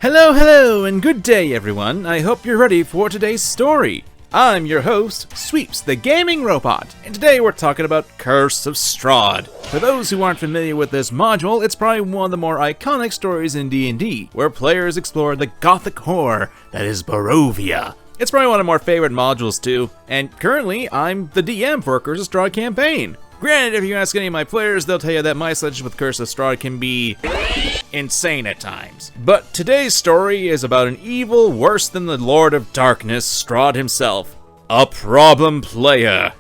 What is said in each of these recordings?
Hello, and good day, everyone. I hope you're ready for today's story. I'm your host, Sweeps the Gaming Robot, and today we're talking about Curse of Strahd. For those who aren't familiar with this module, it's probably one of the more iconic stories in D&D, where players explore the gothic horror that is Barovia. It's probably one of my favorite modules too, and currently I'm the DM for a Curse of Strahd campaign. Granted, if you ask any of my players, they'll tell you that my sessions with Curse of Strahd can be insane at times. But today's story is about an evil worse than the Lord of Darkness, Strahd himself. A problem player.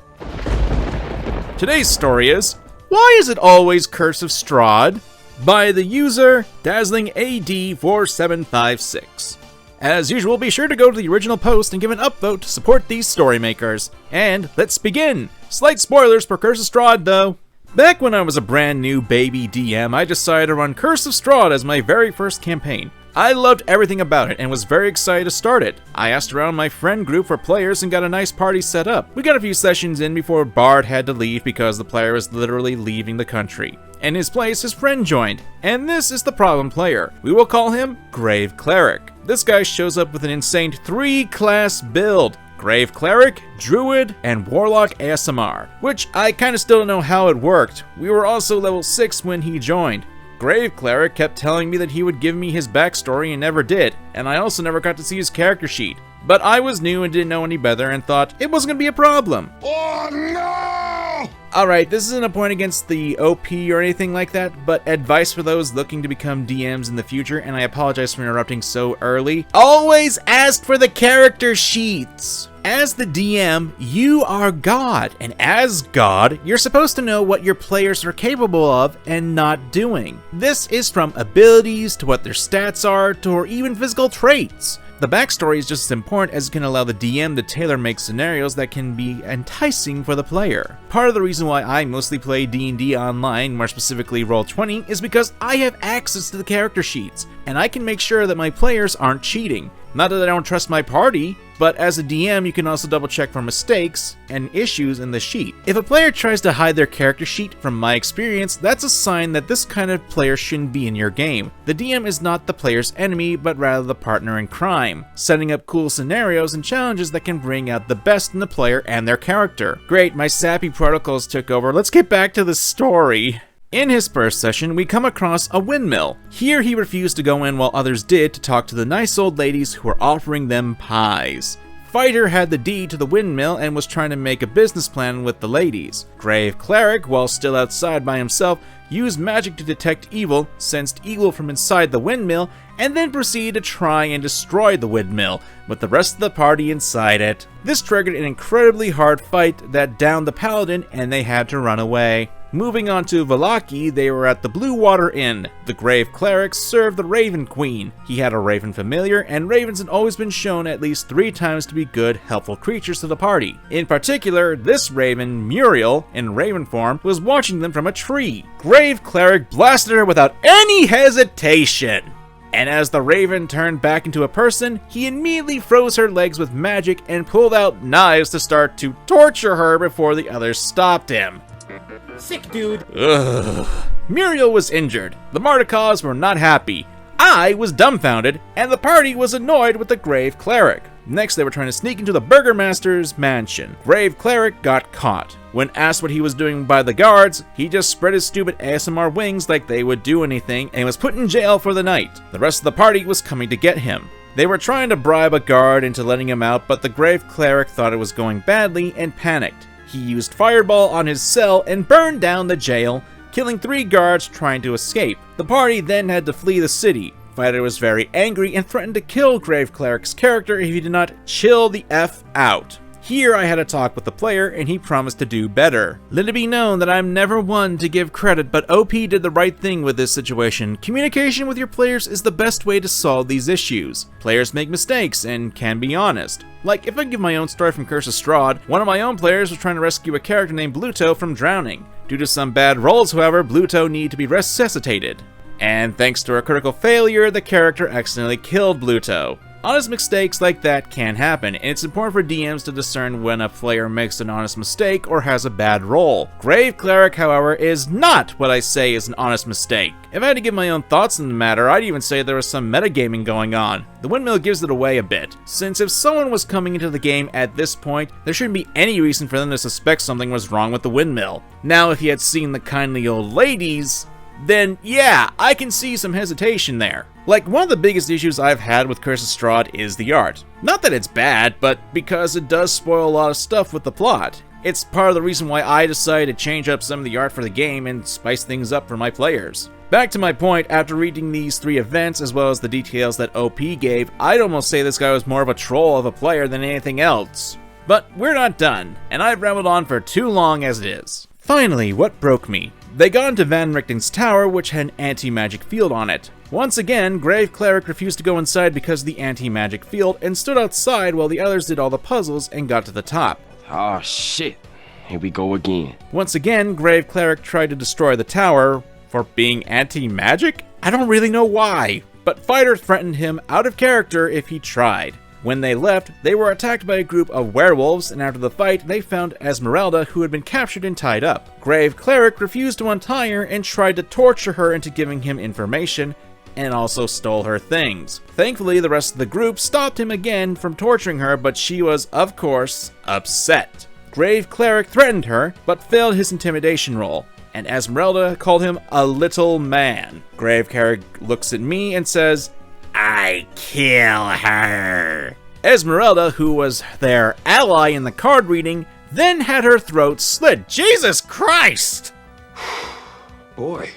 Today's story is, Why is it always Curse of Strahd? By the user Dazzling AD4756. As usual, be sure to go to the original post and give an upvote to support these story makers. And let's begin! Slight spoilers for Curse of Strahd though. Back when I was a brand new baby DM, I decided to run Curse of Strahd as my very first campaign. I loved everything about it and was very excited to start it. I asked around my friend group for players and got a nice party set up. We got a few sessions in before Bard had to leave because the player was literally leaving the country. In his place, his friend joined, and this is the problem player. We will call him Grave Cleric. This guy shows up with an insane 3-class build. Grave Cleric, Druid, and Warlock ASMR, which I kinda still don't know how it worked. We were also level 6 when he joined. Grave Cleric kept telling me that he would give me his backstory and never did, and I also never got to see his character sheet. But I was new and didn't know any better and thought it wasn't gonna be a problem. Oh no! Alright, this isn't a point against the OP or anything like that, but advice for those looking to become DMs in the future, and I apologize for interrupting so early. Always ask for the character sheets! As the DM, you are God, and as God, you're supposed to know what your players are capable of and not doing. This is from abilities to what their stats are to even physical traits. The backstory is just as important as it can allow the DM to tailor-make scenarios that can be enticing for the player. Part of the reason why I mostly play D&D online, more specifically Roll20, is because I have access to the character sheets, and I can make sure that my players aren't cheating. Not that I don't trust my party, but as a DM you can also double check for mistakes and issues in the sheet. If a player tries to hide their character sheet, from my experience, that's a sign that this kind of player shouldn't be in your game. The DM is not the player's enemy, but rather the partner in crime, setting up cool scenarios and challenges that can bring out the best in the player and their character. Great, my sappy protocols took over. Let's get back to the story. In his first session, we come across a windmill. Here he refused to go in while others did to talk to the nice old ladies who were offering them pies. Fighter had the deed to the windmill and was trying to make a business plan with the ladies. Grave Cleric, while still outside by himself, used magic to detect evil, sensed evil from inside the windmill, and then proceeded to try and destroy the windmill, with the rest of the party inside it. This triggered an incredibly hard fight that downed the paladin and they had to run away. Moving on to Vallaki, they were at the Blue Water Inn. The Grave Cleric served the Raven Queen. He had a Raven familiar, and ravens had always been shown at least 3 times to be good, helpful creatures to the party. In particular, this Raven, Muriel, in Raven form, was watching them from a tree. Grave Cleric blasted her without any hesitation. And as the Raven turned back into a person, he immediately froze her legs with magic and pulled out knives to start to torture her before the others stopped him. Sick dude. Ugh. Muriel was injured. The Mardikas were not happy. I was dumbfounded, and the party was annoyed with the Grave Cleric. Next, they were trying to sneak into the Burgermaster's mansion. Grave Cleric got caught. When asked what he was doing by the guards, he just spread his stupid ASMR wings like they would do anything and was put in jail for the night. The rest of the party was coming to get him. They were trying to bribe a guard into letting him out, but the Grave Cleric thought it was going badly and panicked. He used Fireball on his cell and burned down the jail, killing 3 guards trying to escape. The party then had to flee the city. Fighter was very angry and threatened to kill Grave Cleric's character if he did not chill the F out. Here I had a talk with the player and he promised to do better. Let it be known that I'm never one to give credit, but OP did the right thing with this situation. Communication with your players is the best way to solve these issues. Players make mistakes and can be honest. Like, if I give my own story from Curse of Strahd, one of my own players was trying to rescue a character named Bluto from drowning. Due to some bad rolls, however, Bluto needed to be resuscitated. And thanks to a critical failure, the character accidentally killed Bluto. Honest mistakes like that can happen, and it's important for DMs to discern when a player makes an honest mistake or has a bad roll. Grave Cleric, however, is not what I say is an honest mistake. If I had to give my own thoughts on the matter, I'd even say there was some metagaming going on. The windmill gives it away a bit, since if someone was coming into the game at this point, there shouldn't be any reason for them to suspect something was wrong with the windmill. Now, if he had seen the kindly old ladies, then yeah, I can see some hesitation there. Like, one of the biggest issues I've had with Curse of Strahd is the art. Not that it's bad, but because it does spoil a lot of stuff with the plot. It's part of the reason why I decided to change up some of the art for the game and spice things up for my players. Back to my point, after reading these 3 events as well as the details that OP gave, I'd almost say this guy was more of a troll of a player than anything else. But we're not done, and I've rambled on for too long as it is. Finally, what broke me? They got into Van Richten's tower, which had an anti-magic field on it. Once again, Grave Cleric refused to go inside because of the anti-magic field and stood outside while the others did all the puzzles and got to the top. Oh shit, here we go again. Once again, Grave Cleric tried to destroy the tower for being anti-magic? I don't really know why, but Fighter threatened him out of character if he tried. When they left, they were attacked by a group of werewolves, and after the fight, they found Esmeralda, who had been captured and tied up. Grave Cleric refused to untie her and tried to torture her into giving him information, and also stole her things. Thankfully, the rest of the group stopped him again from torturing her, but she was, of course, upset. Grave Cleric threatened her, but failed his intimidation roll, and Esmeralda called him a little man. Grave Cleric looks at me and says, "I kill her." Esmeralda, who was their ally in the card reading, then had her throat slit. Jesus Christ! Boy,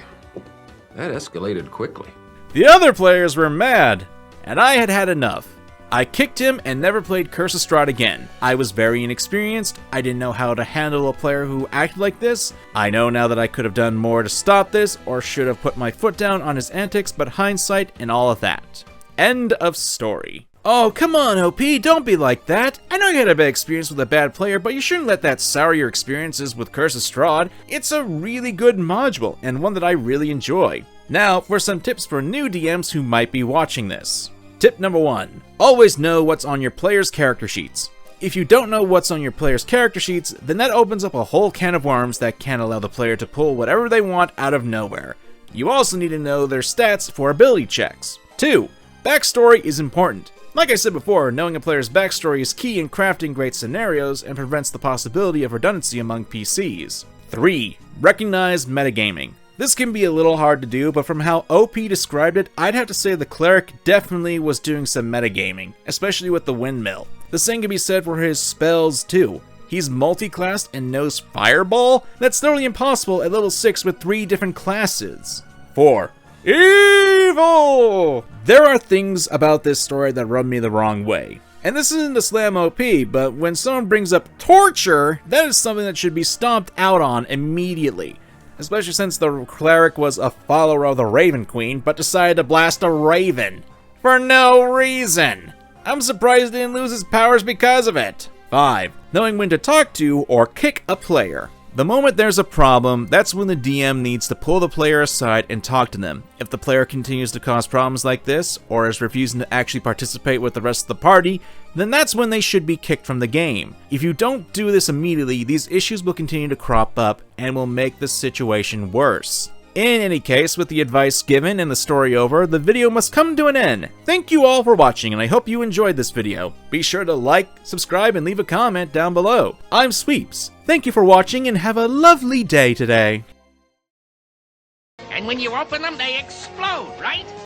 that escalated quickly. The other players were mad, and I had had enough. I kicked him and never played Curse of Strahd again. I was very inexperienced, I didn't know how to handle a player who acted like this. I know now that I could have done more to stop this, or should have put my foot down on his antics, but hindsight and all of that. End of story. Oh, come on, OP, don't be like that. I know you had a bad experience with a bad player, but you shouldn't let that sour your experiences with Curse of Strahd. It's a really good module, and one that I really enjoy. Now, for some tips for new DMs who might be watching this. Tip number 1. Always know what's on your player's character sheets. If you don't know what's on your player's character sheets, then that opens up a whole can of worms that can allow the player to pull whatever they want out of nowhere. You also need to know their stats for ability checks. 2. Backstory is important. Like I said before, knowing a player's backstory is key in crafting great scenarios and prevents the possibility of redundancy among PCs. 3. Recognize metagaming. This can be a little hard to do, but from how OP described it, I'd have to say the cleric definitely was doing some metagaming, especially with the windmill. The same can be said for his spells too. He's multi-classed and knows Fireball? That's literally impossible at level 6 with 3 different classes. 4. Evil! There are things about this story that rub me the wrong way. And this isn't to slam OP, but when someone brings up torture, that is something that should be stomped out on immediately. Especially since the cleric was a follower of the Raven Queen, but decided to blast a raven. For no reason! I'm surprised he didn't lose his powers because of it. 5. Knowing when to talk to or kick a player. The moment there's a problem, that's when the DM needs to pull the player aside and talk to them. If the player continues to cause problems like this, or is refusing to actually participate with the rest of the party, then that's when they should be kicked from the game. If you don't do this immediately, these issues will continue to crop up and will make the situation worse. In any case, with the advice given and the story over, the video must come to an end. Thank you all for watching, and I hope you enjoyed this video. Be sure to like, subscribe, and leave a comment down below. I'm Sweeps. Thank you for watching, and have a lovely day today. And when you open them, they explode, right?